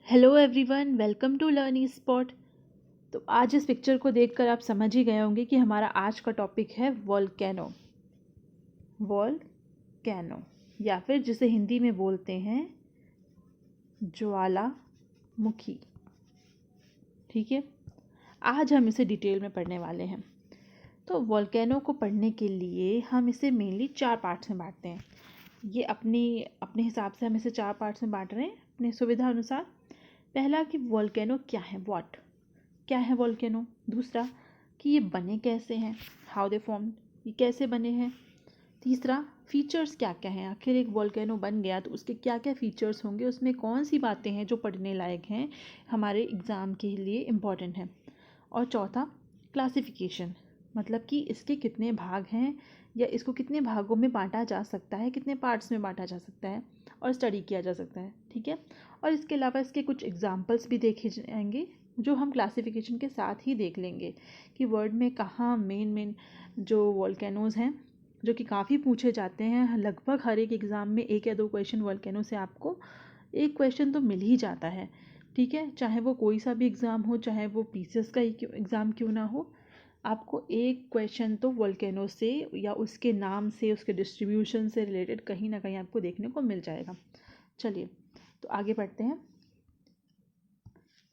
Hello everyone, welcome to learn e spot. तो आज इस पिक्चर को देखकर आप समझ ही गए होंगे कि हमारा आज का टॉपिक है वोल्केनो। वोल्केनो या फिर जिसे हिंदी में बोलते हैं ज्वालामुखी। ठीक है, आज हम इसे डिटेल में पढ़ने वाले हैं। तो वोल्केनो को पढ़ने के लिए हम इसे मेनली 4 पार्ट्स में बांटते हैं। ये अपने हिसाब से हम इसे 4 पार्ट्स में बांट रहे हैं अपनी सुविधा अनुसार। पहला कि वोल्केनो क्या है, क्या है वोल्केनो। दूसरा कि ये बने कैसे हैं, हाउ दे फॉर्म, ये कैसे बने हैं। तीसरा, फीचर्स क्या क्या हैं, आखिर एक वोल्केनो बन गया तो उसके क्या क्या फीचर्स होंगे, उसमें कौन सी बातें हैं जो पढ़ने लायक हैं, हमारे एग्ज़ाम के लिए इम्पॉर्टेंट हैं। और चौथा, क्लासिफिकेशन, मतलब कि इसके कितने भाग हैं या इसको कितने भागों में बांटा जा सकता है, कितने पार्ट्स में बांटा जा सकता है और स्टडी किया जा सकता है। ठीक है, और इसके अलावा इसके कुछ एग्जांपल्स भी देखे जाएंगे जो हम क्लासिफिकेशन के साथ ही देख लेंगे कि वर्ल्ड में कहाँ मेन जो वोल्केनोज़ हैं जो कि काफ़ी पूछे जाते हैं। लगभग हर एक एग्ज़ाम में 1 या 2 क्वेश्चन वोल्केनो से आपको एक क्वेश्चन तो मिल ही जाता है। ठीक है, चाहे वो कोई सा भी एग्ज़ाम हो, चाहे वो पीसीएस का ही एग्ज़ाम क्यों ना हो, आपको एक क्वेश्चन तो वोल्केनो से या उसके नाम से, उसके डिस्ट्रीब्यूशन से रिलेटेड कहीं ना कहीं आपको देखने को मिल जाएगा। चलिए तो आगे बढ़ते हैं।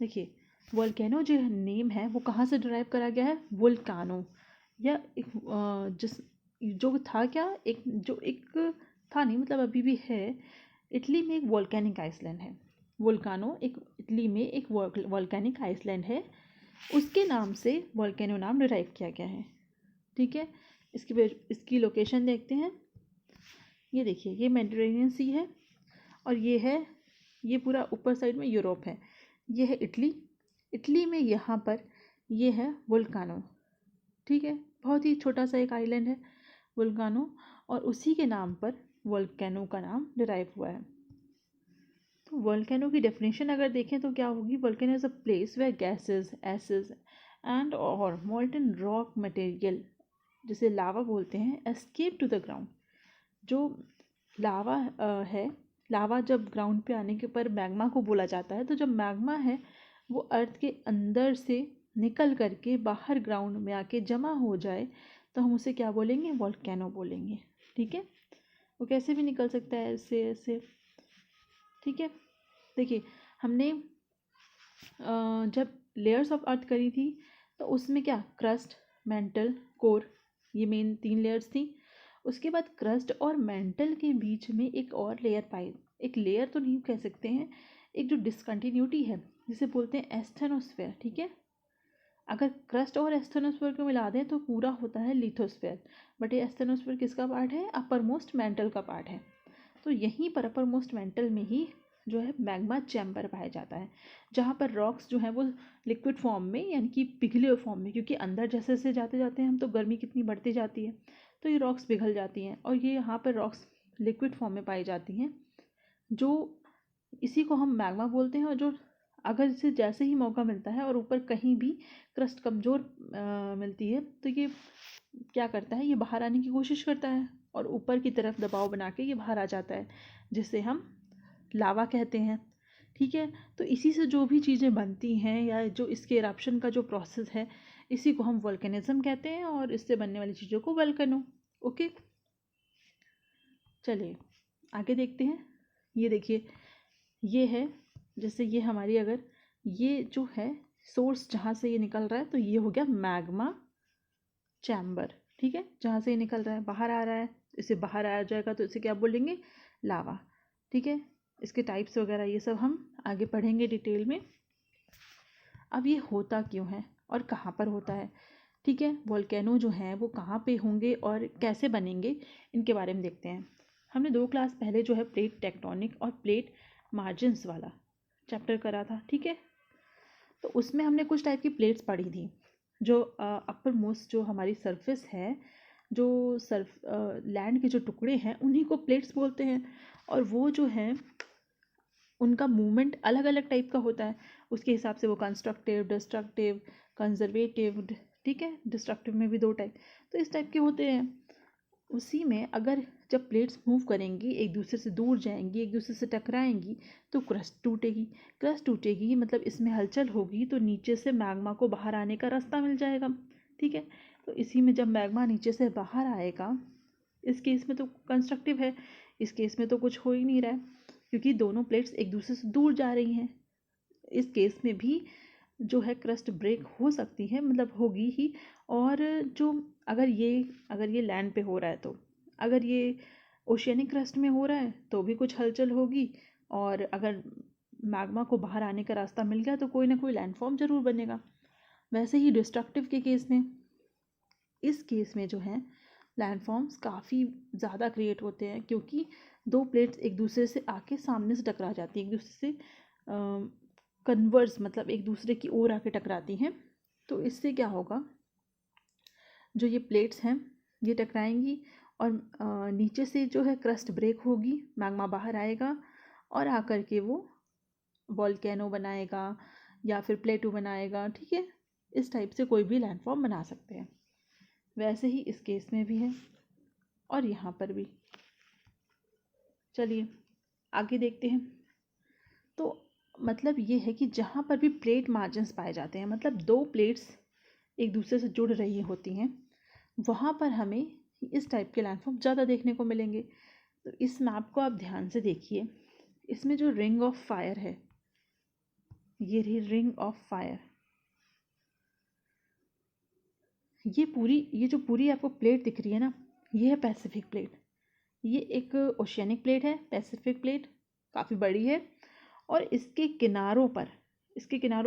देखिए, वोल्केनो जो नेम है वो कहाँ से डिराइव करा गया है, वुल्कानो, या एक जिस जो था क्या, एक था नहीं, मतलब अभी भी है। इटली में एक वोल्केनिक आइसलैंड है। वुल्कानो एक इटली में एक वोल्केनिक आइसलैंड है, उसके नाम से वोल्केनो नाम डिराइव किया गया है। ठीक है, इसकी लोकेशन देखते हैं। ये देखिए, ये मेडिटेरेनियन सी है और ये पूरा ऊपर साइड में यूरोप है। ये है इटली। इटली में यहाँ पर ये है वुल्कानो। ठीक है, बहुत ही छोटा सा एक आइलैंड है वुल्कानो, और उसी के नाम पर वोल्केनो का नाम डिराइव हुआ है। तो वोल्केनो की डेफिनेशन अगर देखें तो क्या होगी, volcano is a place where gases, acids and और मोल्टन रॉक मटेरियल, जिसे लावा बोलते हैं, एस्केप टू द ग्राउंड। जो लावा है, लावा जब ग्राउंड पे आने के पर मैग्मा को बोला जाता है। तो जब मैग्मा है वो अर्थ के अंदर से निकल करके बाहर ग्राउंड में आके जमा हो जाए तो हम उसे क्या बोलेंगे, वोल्केनो बोलेंगे। ठीक है, वो कैसे भी निकल सकता है, ऐसे ऐसे। ठीक है, देखिए हमने जब लेयर्स ऑफ अर्थ करी थी तो उसमें क्या, क्रस्ट, मेंटल, कोर, ये मेन 3 लेयर्स थी। उसके बाद क्रस्ट और मेंटल के बीच में एक और लेयर पाई, एक लेयर तो नहीं कह सकते हैं, एक जो डिसकंटिन्यूटी है जिसे बोलते हैं एस्थेनोस्फेयर। ठीक है, अगर क्रस्ट और एस्थेनोस्फेयर को मिला दें तो पूरा होता है लिथोस्फेयर, बट ये एस्थेनोस्फेयर किसका पार्ट है, अपर मोस्ट मेंटल का पार्ट है। तो यहीं पर अपर मोस्ट मेंटल में ही जो है मैग्मा चैम्बर पाया जाता है, जहाँ पर रॉक्स जो है वो लिक्विड फॉर्म में, यानी कि पिघले हुए फॉर्म में, क्योंकि अंदर जैसे जैसे जाते जाते हैं हम तो गर्मी कितनी बढ़ती जाती है तो ये रॉक्स पिघल जाती हैं, और ये यहाँ पर रॉक्स लिक्विड फॉर्म में पाई जाती हैं, जो इसी को हम मैग्मा बोलते हैं। और जो अगर इसे जैसे ही मौका मिलता है और ऊपर कहीं भी क्रस्ट कमज़ोर मिलती है तो ये क्या करता है, ये बाहर आने की कोशिश करता है और ऊपर की तरफ दबाव बना के ये बाहर आ जाता है, जिसे हम लावा कहते हैं। ठीक है, तो इसी से जो भी चीज़ें बनती हैं या जो इसके इरप्शन का जो प्रोसेस है, इसी को हम वोल्केनिज्म कहते हैं, और इससे बनने वाली चीज़ों को वोल्केनो। ओके, चलिए आगे देखते हैं। ये देखिए, ये है, जैसे ये हमारी, अगर ये जो है सोर्स जहाँ से ये निकल रहा है तो ये हो गया मैग्मा चैम्बर। ठीक है, जहाँ से ये निकल रहा है, बाहर आ रहा है, इसे बाहर आ जाएगा तो इसे क्या बोलेंगे, लावा। ठीक है, इसके टाइप्स वगैरह ये सब हम आगे पढ़ेंगे डिटेल में। अब ये होता क्यों है और कहाँ पर होता है। ठीक है, वोल्केनो जो हैं वो कहाँ पे होंगे और कैसे बनेंगे, इनके बारे में देखते हैं। हमने 2 क्लास पहले जो है प्लेट टेक्टोनिक और प्लेट मार्जिन्स वाला चैप्टर करा था। ठीक है, तो उसमें हमने कुछ टाइप की प्लेट्स पढ़ी थी। जो अपर मोस्ट जो हमारी सरफेस है, जो लैंड के जो टुकड़े हैं उन्हीं को प्लेट्स बोलते हैं, और वो जो हैं उनका मूवमेंट अलग अलग टाइप का होता है। उसके हिसाब से वो कंस्ट्रक्टिव, डिस्ट्रक्टिव, कंजर्वेटिव। ठीक है, डिस्ट्रक्टिव में भी 2 टाइप, तो इस टाइप के होते हैं। उसी में अगर जब प्लेट्स मूव करेंगी, एक दूसरे से दूर जाएंगी, एक दूसरे से टकराएंगी, तो क्रस्ट टूटेगी। क्रस्ट टूटेगी मतलब इसमें हलचल होगी, तो नीचे से मैग्मा को बाहर आने का रास्ता मिल जाएगा। ठीक है, तो इसी में जब मैग्मा नीचे से बाहर आएगा, इस केस में तो कंस्ट्रक्टिव है, इस केस में तो कुछ हो ही नहीं रहा है, क्योंकि दोनों प्लेट्स एक दूसरे से दूर जा रही हैं। इस केस में भी जो है क्रस्ट ब्रेक हो सकती है, मतलब होगी ही। और जो अगर ये लैंड पे हो रहा है, तो अगर ये ओशियनिक क्रस्ट में हो रहा है तो भी कुछ हलचल होगी, और अगर मैग्मा को बाहर आने का रास्ता मिल गया तो कोई ना कोई लैंडफॉर्म ज़रूर बनेगा। वैसे ही डिस्ट्रक्टिव के केस में, इस केस में जो है लैंडफॉर्म्स काफ़ी ज़्यादा क्रिएट होते हैं, क्योंकि दो प्लेट्स एक दूसरे से आके सामने से टकरा जाती हैं, एक दूसरे से कन्वर्स मतलब एक दूसरे की ओर आके टकराती हैं। तो इससे क्या होगा, जो ये प्लेट्स हैं ये टकराएंगी, और नीचे से जो है क्रस्ट ब्रेक होगी, मैग्मा बाहर आएगा और आकर के वो वॉल्केनो बनाएगा या फिर प्लेटू बनाएगा। ठीक है, इस टाइप से कोई भी लैंडफॉर्म बना सकते हैं। वैसे ही इस केस में भी है और यहाँ पर भी। चलिए आगे देखते हैं। तो मतलब ये है कि जहाँ पर भी प्लेट मार्जिन्स पाए जाते हैं, मतलब दो प्लेट्स एक दूसरे से जुड़ रही होती हैं, वहाँ पर हमें इस टाइप के लैंडफॉर्म ज़्यादा देखने को मिलेंगे। तो इस मैप को आप ध्यान से देखिए, इसमें जो रिंग ऑफ फायर है, ये रही रिंग ऑफ फायर। ये जो पूरी आपको प्लेट दिख रही है ना, ये है पैसिफिक प्लेट। ये एक ओशियनिक प्लेट है, पैसिफिक प्लेट काफ़ी बड़ी है, और इसके किनारों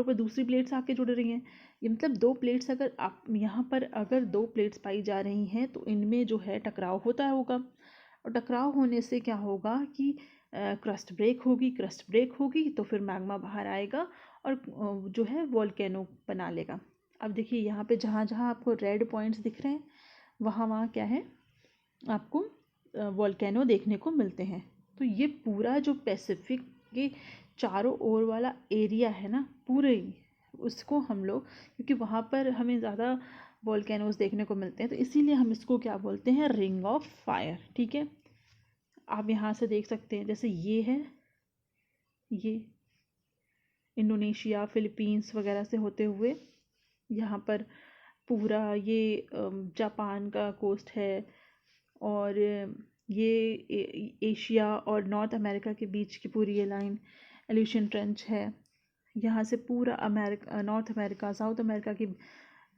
पर दूसरी प्लेट्स आके जुड़ रही हैं। ये मतलब दो प्लेट्स, अगर आप यहाँ पर अगर दो प्लेट्स पाई जा रही हैं तो इनमें जो है टकराव होता होगा, और टकराव होने से क्या होगा कि क्रस्ट ब्रेक होगी तो फिर मैग्मा बाहर आएगा और जो है वॉल्केनो बना लेगा। अब देखिए यहाँ पे जहाँ जहाँ आपको रेड पॉइंट्स दिख रहे हैं, वहाँ वहाँ क्या है, आपको वॉल्केनो देखने को मिलते हैं। तो ये पूरा जो पैसिफिक के चारों ओर वाला एरिया है ना, पूरे ही उसको हम लोग, क्योंकि वहाँ पर हमें ज़्यादा वॉल्केनोस देखने को मिलते हैं, तो इसीलिए हम इसको क्या बोलते हैं, रिंग ऑफ फायर। ठीक है, आप यहाँ से देख सकते हैं, जैसे ये है, ये इंडोनेशिया फिलीपींस वगैरह से होते हुए यहाँ पर पूरा ये जापान का कोस्ट है, और ये एशिया और नॉर्थ अमेरिका के बीच की पूरी ये लाइन एल्यूशियन ट्रेंच है। यहाँ से पूरा नॉर्थ अमेरिका साउथ अमेरिका की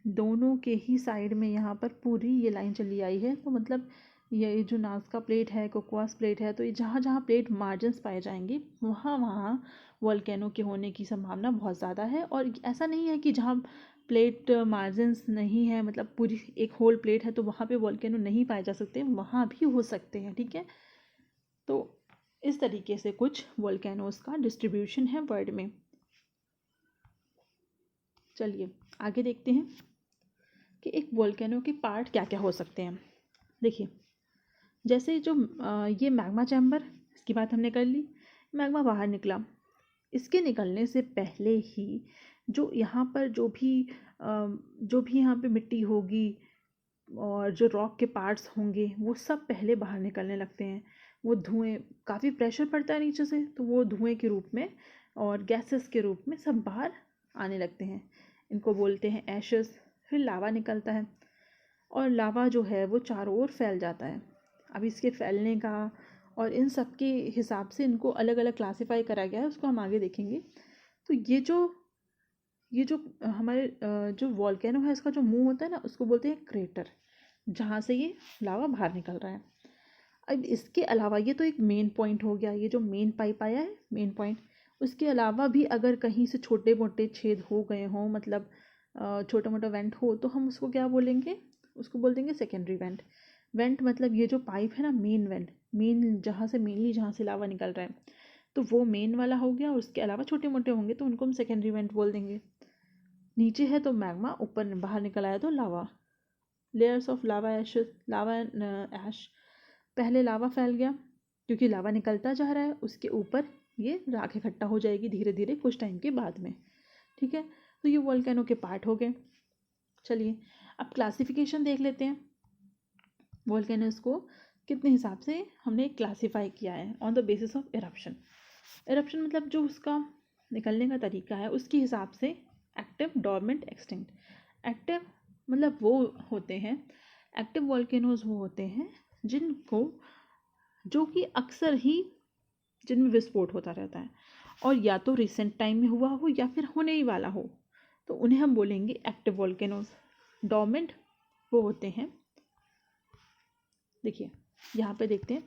दोनों के ही साइड में यहाँ पर पूरी ये लाइन चली आई है। तो मतलब ये जो नाज़का प्लेट है, कोकोआस प्लेट है, तो ये जहाँ जहाँ प्लेट मार्जिन्स पाए जाएंगे वहाँ वहाँ वॉल्केनो के होने की संभावना बहुत ज़्यादा है। और ऐसा नहीं है कि जहाँ प्लेट मार्जिन्स नहीं है, मतलब पूरी एक होल प्लेट है, तो वहाँ पे वॉल्केनो नहीं पाए जा सकते, वहाँ भी हो सकते हैं। ठीक है, तो इस तरीके से कुछ वॉल्केनोस का डिस्ट्रीब्यूशन है वर्ल्ड में। चलिए आगे देखते हैं कि एक वॉल्केनो के पार्ट क्या क्या हो सकते हैं। देखिए, जैसे जो ये मैग्मा चैम्बर, इसकी बात हमने कर ली, मैग्मा बाहर निकला। इसके निकलने से पहले ही जो यहाँ पर जो भी यहाँ पे मिट्टी होगी और जो रॉक के पार्ट्स होंगे, वो सब पहले बाहर निकलने लगते हैं। वो धुएं, काफ़ी प्रेशर पड़ता है नीचे से, तो वो धुएं के रूप में और गैसेस के रूप में सब बाहर आने लगते हैं। इनको बोलते हैं एशेस। फिर लावा निकलता है, और लावा जो है वो चारों ओर फैल जाता है। अब इसके फैलने का और इन सब के हिसाब से इनको अलग अलग क्लासीफाई करा गया है, उसको हम आगे देखेंगे। तो ये जो हमारे जो वॉल्केनो है, इसका जो मुंह होता है ना, उसको बोलते हैं क्रेटर, जहाँ से ये लावा बाहर निकल रहा है। अब इसके अलावा ये तो एक मेन पॉइंट हो गया, ये जो मेन पाइप आया है, मेन पॉइंट। उसके अलावा भी अगर कहीं से छोटे मोटे छेद हो गए हों, मतलब छोटा मोटा वेंट हो, तो हम उसको क्या बोलेंगे, उसको बोल देंगे सेकेंडरी वेंट। वेंट मतलब ये जो पाइप है ना, मेन वेंट, मेन जहाँ से लावा निकल रहा है, तो वो मेन वाला हो गया। और उसके अलावा छोटे मोटे होंगे तो उनको हम सेकेंडरी वेंट बोल देंगे। नीचे है तो मैग्मा, ऊपर बाहर निकल आया तो लावा। लेयर्स ऑफ लावा ऐश। पहले लावा फैल गया, क्योंकि लावा निकलता जा रहा है, उसके ऊपर ये राख इकट्ठा हो जाएगी धीरे धीरे कुछ टाइम के बाद में। ठीक है, तो ये वोल्केनो के पार्ट हो गए। चलिए अब क्लासिफिकेशन देख लेते हैं वोल्केनोस को कितने हिसाब से हमने क्लासीफाई किया है on the basis of eruption. Eruption मतलब जो उसका निकलने का तरीका है उसके हिसाब से एक्टिव, डोरमेंट, एक्सटिंक्ट। एक्टिव मतलब वो होते हैं, एक्टिव वॉल्केनोज वो होते हैं जिनको, जो कि अक्सर ही जिनमें विस्फोट होता रहता है और या तो रिसेंट टाइम में हुआ हो या फिर होने ही वाला हो, तो उन्हें हम बोलेंगे एक्टिव वॉल्केनोज। डोरमेंट वो होते हैं, देखिए यहाँ पे देखते हैं,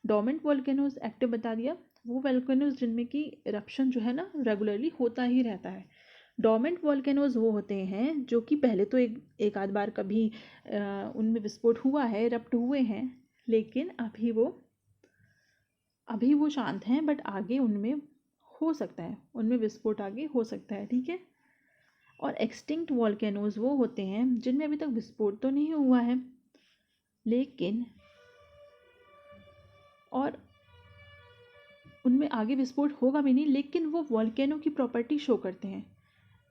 डोरमेंट वॉल्केनोज एक्टिव बता दिया, वो वॉल्केनोज जिनमें कि इरप्शन जो है ना रेगुलरली होता ही रहता है। डोरमेंट वॉल्केनोज वो होते हैं जो कि पहले तो एक आध बार कभी उनमें विस्फोट हुआ है, इरप्ट हुए हैं, लेकिन अभी वो शांत हैं, बट आगे उनमें हो सकता है, उनमें विस्फोट आगे हो सकता है, ठीक है। और एक्सटिंक्ट वॉल्केनोज वो होते हैं जिनमें अभी तक विस्फोट तो नहीं हुआ है, लेकिन और उनमें आगे विस्फोट होगा भी नहीं, लेकिन वो वॉल्केनो की प्रॉपर्टी शो करते हैं।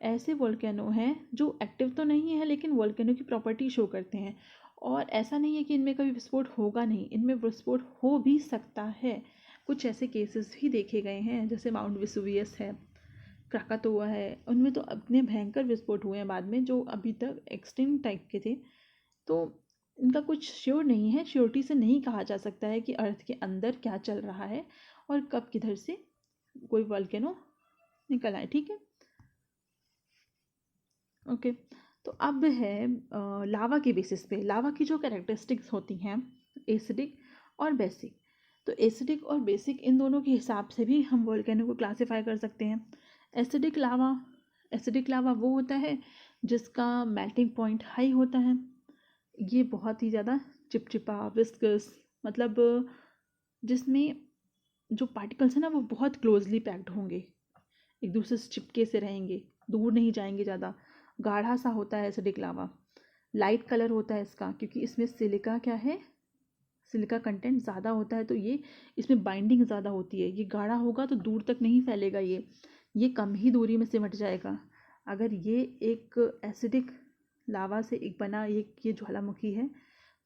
ऐसे वॉल्केनो हैं जो एक्टिव तो नहीं है लेकिन वॉल्केनो की प्रॉपर्टी शो करते हैं, और ऐसा नहीं है कि इनमें कभी विस्फोट होगा नहीं, इनमें विस्फोट हो भी सकता है। कुछ ऐसे केसेस भी देखे गए हैं, जैसे माउंट वेसुवियस है, क्राकातोआ है, उनमें तो अपने भयंकर विस्फोट हुए हैं बाद में जो अभी तक एक्सट्रीम टाइप के थे। तो इनका कुछ श्योर नहीं है, श्योरिटी से नहीं कहा जा सकता है कि अर्थ के अंदर क्या चल रहा है और कब किधर से कोई वॉल्केनो निकल आए, ठीक है। ओके, तो अब है लावा के बेसिस पे, लावा की जो कैरेक्टरिस्टिक्स होती हैं एसिडिक और बेसिक। तो एसिडिक और बेसिक इन दोनों के हिसाब से भी हम वोल्केनो को क्लासिफाई कर सकते हैं। एसिडिक लावा वो होता है जिसका मेल्टिंग पॉइंट हाई होता है, ये बहुत ही ज़्यादा चिपचिपा, विस्कस, मतलब जिसमें जो पार्टिकल्स हैं ना वो बहुत क्लोजली पैक्ड होंगे, एक दूसरे से चिपके से रहेंगे, दूर नहीं जाएंगे ज़्यादा। गाढ़ा सा होता है एसिडिक लावा, लाइट कलर होता है इसका, क्योंकि इसमें सिलिका क्या है, सिलिका कंटेंट ज़्यादा होता है, तो ये इसमें बाइंडिंग ज़्यादा होती है। ये गाढ़ा होगा तो दूर तक नहीं फैलेगा, ये कम ही दूरी में सिमट जाएगा। अगर ये एक एसिडिक लावा से एक बना एक ये ज्वालामुखी है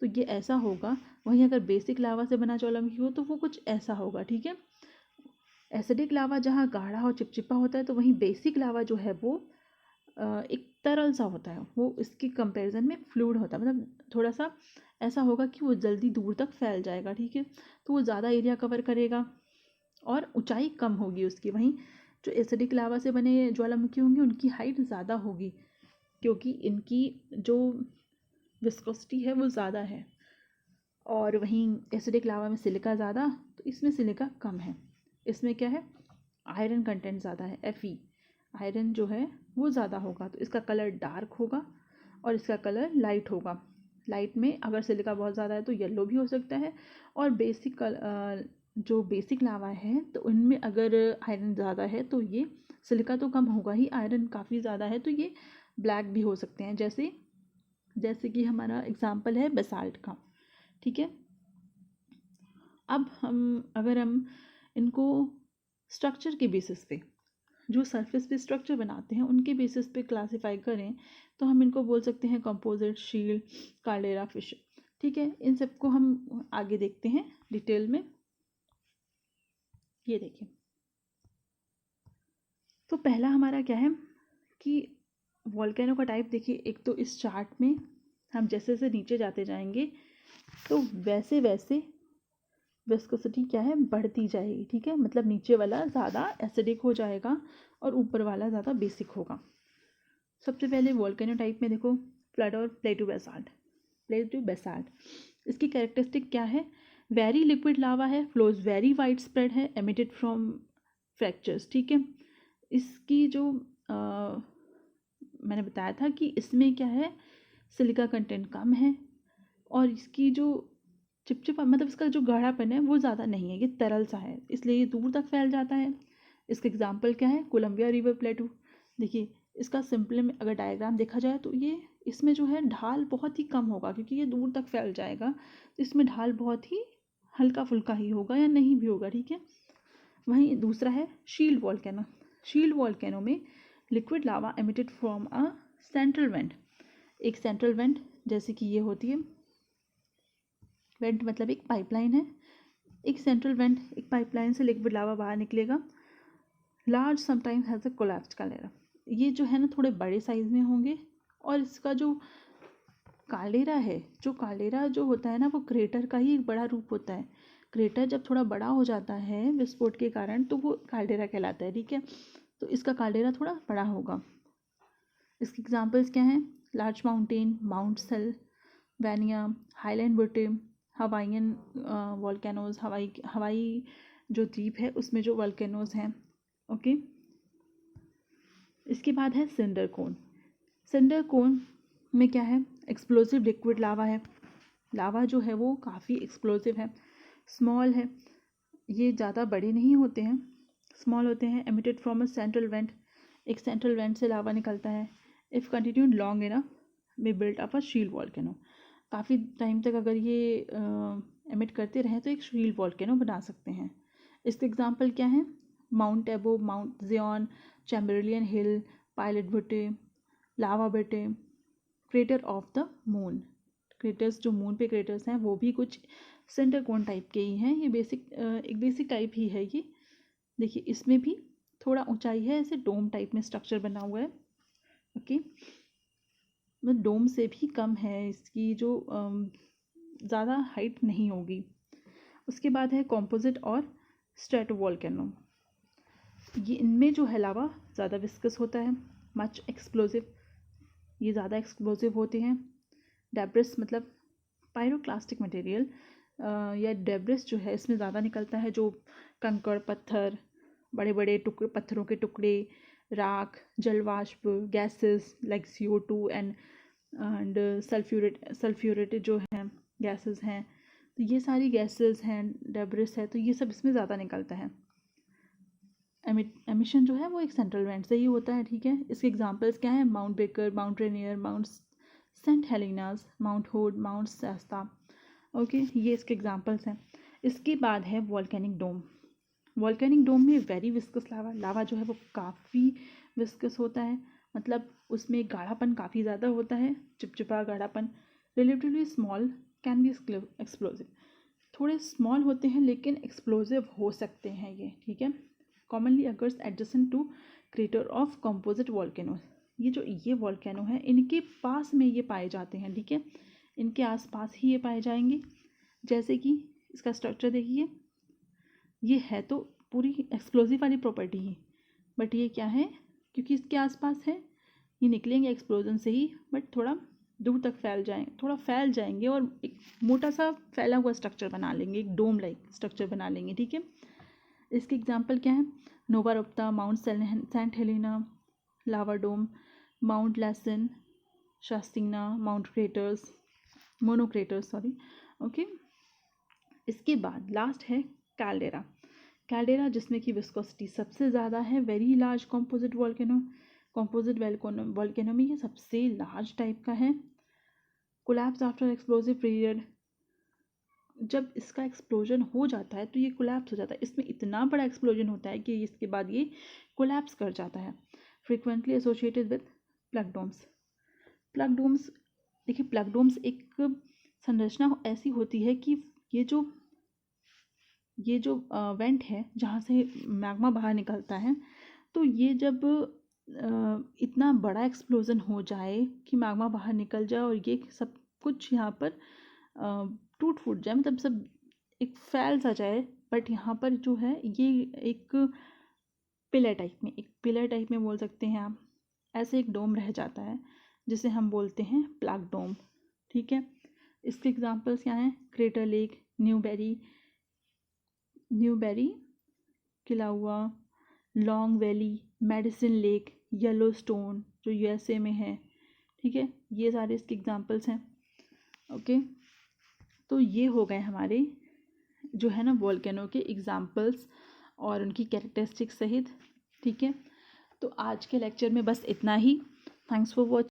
तो ये ऐसा होगा, वहीं अगर बेसिक लावा से बना ज्वालामुखी हो तो वो कुछ ऐसा होगा, ठीक है। एसिडिक लावा जहाँ गाढ़ा और चिपचिपा होता है, तो वहीं बेसिक लावा जो है वो एक तरल सा होता है, वो इसके कंपैरिजन में फ्लूइड होता है, मतलब थोड़ा सा ऐसा होगा कि वो जल्दी दूर तक फैल जाएगा, ठीक है। तो वो ज़्यादा एरिया कवर करेगा और ऊंचाई कम होगी उसकी। वहीं जो एसिडिक लावा से बने ज्वालामुखी होंगे उनकी हाइट ज़्यादा होगी, क्योंकि इनकी जो विस्कोसिटी है वो ज़्यादा है। और वहीं एसिडिक लावा में सिलिका ज़्यादा, तो इसमें सिलिका कम है। इसमें क्या है, आयरन कंटेंट ज़्यादा है, Fe, आयरन जो है वो ज़्यादा होगा, तो इसका कलर डार्क होगा और इसका कलर लाइट होगा। लाइट में अगर सिलिका बहुत ज़्यादा है तो येलो भी हो सकता है, और जो बेसिक लावा है तो उनमें अगर आयरन ज़्यादा है तो ये सिलिका तो कम होगा ही, आयरन काफ़ी ज़्यादा है तो ये ब्लैक भी हो सकते हैं, जैसे कि हमारा एग्जाम्पल है बेसाल्ट का, ठीक है। अब अगर हम इनको स्ट्रक्चर के बेसिस पे, जो सरफेस पे स्ट्रक्चर बनाते हैं उनके बेसिस पे क्लासिफाई करें, तो हम इनको बोल सकते हैं कंपोजिट, शील्ड, कार्डेरा, फिश, ठीक है। इन सबको हम आगे देखते हैं डिटेल में। ये देखिए, तो पहला हमारा क्या है कि वॉल्केनो का टाइप देखिए, एक तो इस चार्ट में हम जैसे जैसे नीचे जाते जाएंगे तो वैसे वैसे विस्कोसिटी क्या है, बढ़ती जाएगी, ठीक है। मतलब नीचे वाला ज़्यादा एसिडिक हो जाएगा और ऊपर वाला ज़्यादा बेसिक होगा। सबसे पहले वोल्केनो टाइप में देखो, फ्लड और प्लेटू बेसाल्ट। इसकी कैरेक्टरिस्टिक क्या है, वेरी लिक्विड लावा है, फ्लोज वेरी वाइड स्प्रेड है, एमिटेड फ्रॉम फ्रैक्चर्स, ठीक है। इसकी जो मैंने बताया था कि इसमें क्या है, सिलिका कंटेंट कम है, और इसकी जो चिपचिपा मतलब इसका जो गाढ़ापन है वो ज़्यादा नहीं है, ये तरल सा है, इसलिए ये दूर तक फैल जाता है। इसका एग्जाम्पल क्या है, कोलंबिया रिवर प्लेटू। देखिए इसका सिंपल में अगर डायग्राम देखा जाए तो ये इसमें जो है ढाल बहुत ही कम होगा, क्योंकि ये दूर तक फैल जाएगा, तो इसमें ढाल बहुत ही हल्का फुल्का ही होगा या नहीं भी होगा, ठीक है। वहीं दूसरा है शील्ड वॉल्केनो। शील्ड वॉल्केनो में liquid lava emitted from a central vent, एक सेंट्रल वेंट जैसे कि ये होती है वेंट मतलब एक पाइपलाइन है, एक सेंट्रल वेंट, एक पाइपलाइन से लिक्विड लावा बाहर निकलेगा। Large sometimes has a collapsed caldera, ये जो है ना थोड़े बड़े साइज में होंगे। और इसका जो काल्डेरा है, जो काल्डेरा जो होता है ना वो क्रेटर का ही एक बड़ा रूप होता है। क्रेटर जब थोड़ा बड़ा हो जाता है विस्फोट के कारण तो वो काल्डेरा कहलाता है, ठीक है। तो इसका काल्डेरा थोड़ा बड़ा होगा। इसके एग्जांपल्स क्या हैं? Large mountain, mount सेल्वेनिया, highland बुटे, Hawaiian volcanoes, हवाई जो द्वीप है उसमें जो वॉल्केनोज हैं, ओके। इसके बाद है सिंडर कोन। सिंडर कोन में क्या है? एक्सप्लोसिव लिक्विड लावा है। लावा जो है वो काफ़ी एक्सप्लोसिव है, स्मॉल है, ये ज़्यादा बड़े नहीं होते हैं, स्मॉल होते हैं। Emitted from a central vent, एक सेंट्रल वेंट से लावा निकलता है। इफ़ कंटिन्यूड लॉन्ग इनफ में built up a shield volcano, काफ़ी टाइम तक अगर ये एमिट करते रहें तो एक शील्ड वॉल्केनो बना सकते हैं। इसके एग्जांपल क्या हैं? माउंट एबो, माउंट जियोन, चैम्बरलियन हिल, पायलट बुटे, लावा बेटे, crater of the moon. Craters जो मून पे क्रेटर्स हैं वो भी कुछ सेंटर कोन टाइप के ही हैं। ये एक बेसिक टाइप ही है ये। देखिए इसमें भी थोड़ा ऊंचाई है, ऐसे डोम टाइप में स्ट्रक्चर बना हुआ है, ओके। मतलब डोम से भी कम है, इसकी जो ज़्यादा हाइट नहीं होगी। उसके बाद है कॉम्पोजिट और स्ट्रेटोवोल्केनो। ये इनमें जो है लावा ज़्यादा विस्कस होता है, मच एक्सप्लोसिव, ये ज़्यादा एक्सप्लोसिव होते हैं। डेब्रिस मतलब पायरोक्लास्टिक मटेरियल या डेब्रिस जो है इसमें ज़्यादा निकलता है, जो कंकड़, पत्थर, बड़े बड़े टुकड़े, पत्थरों के टुकड़े, राख, जलवाष्प, गैसेस लाइक CO2 एंड सल्फ्यूरेट जो हैं गैसेस हैं, तो ये सारी गैसेस हैं, डेब्रिस है, तो ये सब इसमें ज़्यादा निकलता है। एमिशन जो है वो एक सेंट्रल वेंट से ही होता है, ठीक है। इसके एग्जांपल्स क्या हैं? Mount Baker, Mount Rainier, Mount Saint Helens, Mount Hood, Mount Shasta, okay, ये इसके एग्जांपल्स हैं। इसके बाद है वॉल्केनिक डोम। वॉल्केनिक डोम में वेरी विस्कस लावा जो है वो काफ़ी विस्कस होता है, मतलब उसमें गाढ़ापन काफ़ी ज़्यादा होता है, चिपचिपा गाढ़ापन। Relatively small, can be explosive, थोड़े स्मॉल होते हैं लेकिन एक्सप्लोसिव हो सकते हैं ये, ठीक है। Commonly occurs adjacent to crater of composite volcano. ये वॉल्केनो है इनके पास में ये पाए जाते हैं, ठीक है, इनके आसपास ही ये पाए जाएंगे। जैसे कि इसका स्ट्रक्चर देखिए, ये है तो पूरी एक्सप्लोसिव वाली प्रॉपर्टी ही, बट ये क्या है, क्योंकि इसके आसपास है, ये निकलेंगे एक्सप्लोजन से ही, बट थोड़ा दूर तक फैल जाएंगे और एक मोटा सा फैला हुआ स्ट्रक्चर बना लेंगे, एक डोम लाइक स्ट्रक्चर बना लेंगे, ठीक है। इसके एग्जांपल क्या है? Novarupta, Mount Saint Helena, lava dome, Mount Lassen, Shastina, Mount Craters, Monocraters, sorry, okay. इसके बाद लास्ट है कैल्डेरा। कैल्डेरा जिसमें कि विस्कोसिटी सबसे ज़्यादा है, very large composite volcano. Composite volcano में ये सबसे लार्ज टाइप का है। कोलैप्स आफ्टर एक्सप्लोसिव पीरियड, जब इसका एक्सप्लोजन हो जाता है तो ये कोलैप्स हो जाता है, इसमें इतना बड़ा एक्सप्लोजन होता है कि इसके बाद ये कोलैप्स कर जाता है। Frequently associated with plug domes. Plug domes, देखिए प्लग डोम्स एक संरचना ऐसी होती है कि ये जो वेंट है जहाँ से मैग्मा बाहर निकलता है, तो ये जब इतना बड़ा एक्सप्लोजन हो जाए कि मैग्मा बाहर निकल जाए और ये सब कुछ यहाँ पर टूट फूट जाए, मतलब सब एक फैल सा जाए, बट यहाँ पर जो है ये एक पिलर टाइप में बोल सकते हैं आप, ऐसे एक डोम रह जाता है जिसे हम बोलते हैं प्लग डोम, ठीक है। इसके एग्जांपल्स क्या हैं? Crater lake, Newbery, किलाउआ, long valley, medicine lake, Yellowstone जो USA में है, ठीक है, ये सारे इसके एग्जांपल्स हैं, ओके। तो ये हो गए हमारे जो है ना वॉल्केनो के एग्जांपल्स और उनकी कैरेक्टरिस्टिक्स सहित, ठीक है। तो आज के लेक्चर में बस इतना ही। Thanks for watching.